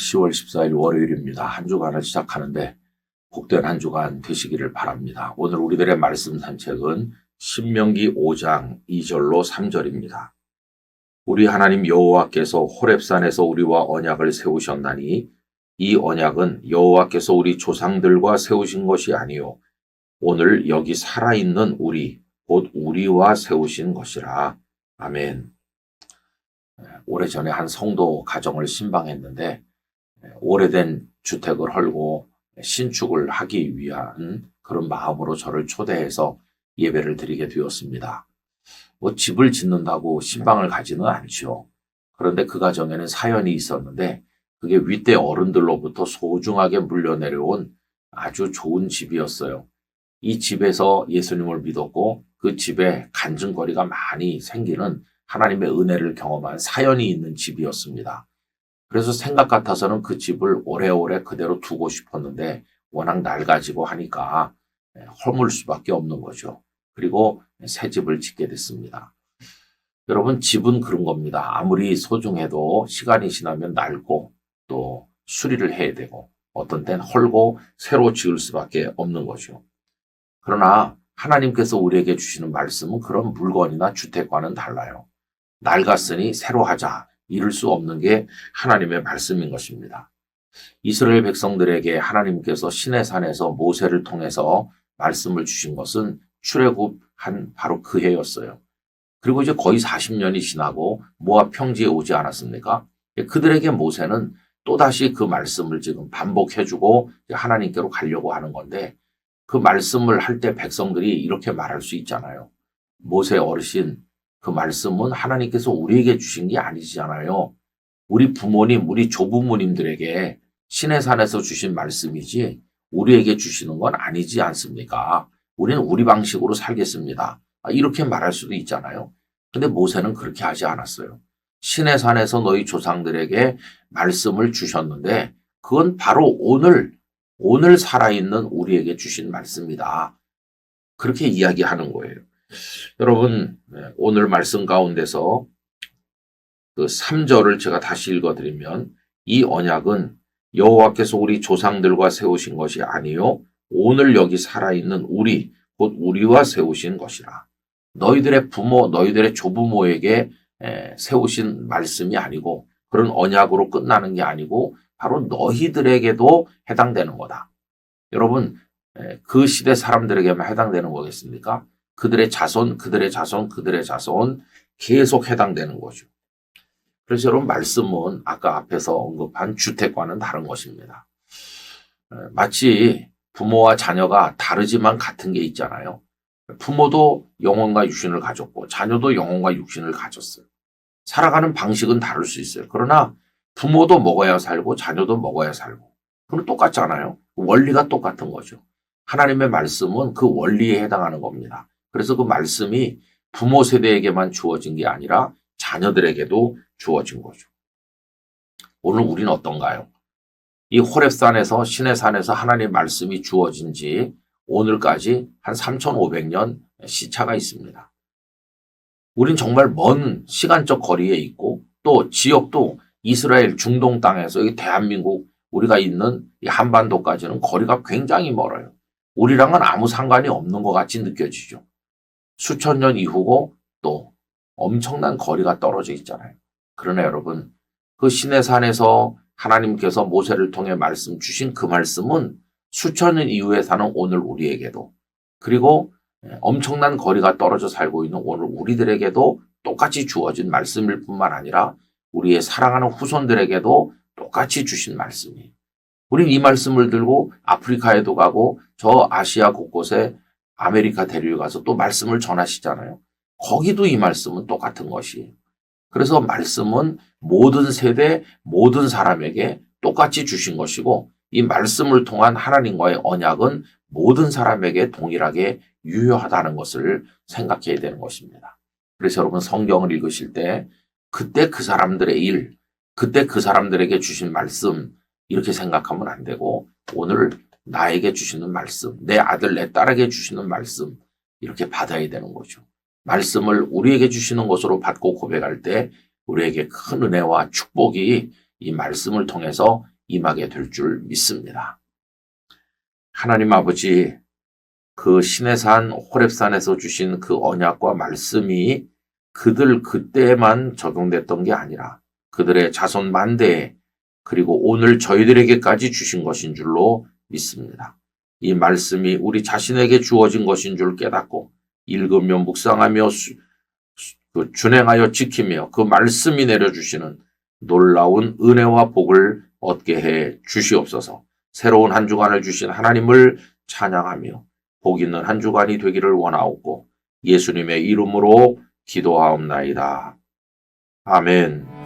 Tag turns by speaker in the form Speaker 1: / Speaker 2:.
Speaker 1: 10월 14일 월요일입니다. 한 주간을 시작하는데 복된 한 주간 되시기를 바랍니다. 오늘 우리들의 말씀 산책은 신명기 5장 2절로 3절입니다. 우리 하나님 여호와께서 호렙산에서 우리와 언약을 세우셨나니 이 언약은 여호와께서 우리 조상들과 세우신 것이 아니요 오늘 여기 살아있는 우리 곧 우리와 세우신 것이라. 아멘. 오래전에 한 성도 가정을 신방했는데 오래된 주택을 헐고 신축을 하기 위한 그런 마음으로 저를 초대해서 예배를 드리게 되었습니다. 집을 짓는다고 신방을 가지는 않죠. 그런데 그 가정에는 사연이 있었는데 그게 윗대 어른들로부터 소중하게 물려내려온 아주 좋은 집이었어요. 이 집에서 예수님을 믿었고 그 집에 간증거리가 많이 생기는 하나님의 은혜를 경험한 사연이 있는 집이었습니다. 그래서 생각 같아서는 그 집을 오래오래 그대로 두고 싶었는데 워낙 낡아지고 하니까 허물 수밖에 없는 거죠. 그리고 새 집을 짓게 됐습니다. 여러분, 집은 그런 겁니다. 아무리 소중해도 시간이 지나면 낡고 또 수리를 해야 되고 어떤 땐 헐고 새로 지을 수밖에 없는 거죠. 그러나 하나님께서 우리에게 주시는 말씀은 그런 물건이나 주택과는 달라요. 낡았으니 새로 하자. 이룰 수 없는 게 하나님의 말씀인 것입니다. 이스라엘 백성들에게 하나님께서 시내산에서 모세를 통해서 말씀을 주신 것은 출애굽한 바로 그 해였어요. 그리고 이제 거의 40년이 지나고 모압 평지에 오지 않았습니까? 그들에게 모세는 또다시 그 말씀을 지금 반복해주고 하나님께로 가려고 하는 건데 그 말씀을 할 때 백성들이 이렇게 말할 수 있잖아요. 모세 어르신, 그 말씀은 하나님께서 우리에게 주신 게 아니잖아요. 우리 부모님, 우리 조부모님들에게 시내산에서 주신 말씀이지 우리에게 주시는 건 아니지 않습니까? 우리는 우리 방식으로 살겠습니다. 이렇게 말할 수도 있잖아요. 근데 모세는 그렇게 하지 않았어요. 시내산에서 너희 조상들에게 말씀을 주셨는데 그건 바로 오늘 살아있는 우리에게 주신 말씀이다. 그렇게 이야기하는 거예요. 여러분, 오늘 말씀 가운데서 그 3절을 제가 다시 읽어드리면 이 언약은 여호와께서 우리 조상들과 세우신 것이 아니요 오늘 여기 살아있는 우리 곧 우리와 세우신 것이라. 너희들의 부모, 너희들의 조부모에게 세우신 말씀이 아니고 그런 언약으로 끝나는 게 아니고 바로 너희들에게도 해당되는 거다. 여러분, 그 시대 사람들에게만 해당되는 거겠습니까? 그들의 자손, 그들의 자손, 그들의 자손 계속 해당되는 거죠. 그래서 여러분 말씀은 아까 앞에서 언급한 주택과는 다른 것입니다. 마치 부모와 자녀가 다르지만 같은 게 있잖아요. 부모도 영혼과 육신을 가졌고 자녀도 영혼과 육신을 가졌어요. 살아가는 방식은 다를 수 있어요. 그러나 부모도 먹어야 살고 자녀도 먹어야 살고 그건 똑같잖아요. 원리가 똑같은 거죠. 하나님의 말씀은 그 원리에 해당하는 겁니다. 그래서 그 말씀이 부모 세대에게만 주어진 게 아니라 자녀들에게도 주어진 거죠. 오늘 우리는 어떤가요? 이 호렙산에서 시내산에서 하나님의 말씀이 주어진 지 오늘까지 한 3,500년 시차가 있습니다. 우린 정말 먼 시간적 거리에 있고 또 지역도 이스라엘 중동 땅에서 이 대한민국 우리가 있는 이 한반도까지는 거리가 굉장히 멀어요. 우리랑은 아무 상관이 없는 것 같이 느껴지죠. 수천 년 이후고 또 엄청난 거리가 떨어져 있잖아요. 그러나 여러분, 그 시내산에서 하나님께서 모세를 통해 말씀 주신 그 말씀은 수천 년 이후에 사는 오늘 우리에게도 그리고 엄청난 거리가 떨어져 살고 있는 오늘 우리들에게도 똑같이 주어진 말씀일 뿐만 아니라 우리의 사랑하는 후손들에게도 똑같이 주신 말씀이에요. 우린 이 말씀을 들고 아프리카에도 가고 저 아시아 곳곳에 아메리카 대륙에 가서 또 말씀을 전하시잖아요. 거기도 이 말씀은 똑같은 것이에요. 그래서 말씀은 모든 세대, 모든 사람에게 똑같이 주신 것이고 이 말씀을 통한 하나님과의 언약은 모든 사람에게 동일하게 유효하다는 것을 생각해야 되는 것입니다. 그래서 여러분 성경을 읽으실 때 그때 그 사람들의 일, 그때 그 사람들에게 주신 말씀 이렇게 생각하면 안 되고 오늘 나에게 주시는 말씀, 내 아들, 내 딸에게 주시는 말씀 이렇게 받아야 되는 거죠. 말씀을 우리에게 주시는 것으로 받고 고백할 때 우리에게 큰 은혜와 축복이 이 말씀을 통해서 임하게 될 줄 믿습니다. 하나님 아버지, 그 시내산 호렙산에서 주신 그 언약과 말씀이 그들 그때만 적용됐던 게 아니라 그들의 자손 만대에 그리고 오늘 저희들에게까지 주신 것인 줄로 믿습니다. 이 말씀이 우리 자신에게 주어진 것인 줄 깨닫고 읽으며 묵상하며 준행하여 지키며 그 말씀이 내려주시는 놀라운 은혜와 복을 얻게 해 주시옵소서. 새로운 한 주간을 주신 하나님을 찬양하며 복 있는 한 주간이 되기를 원하옵고 예수님의 이름으로 기도하옵나이다. 아멘.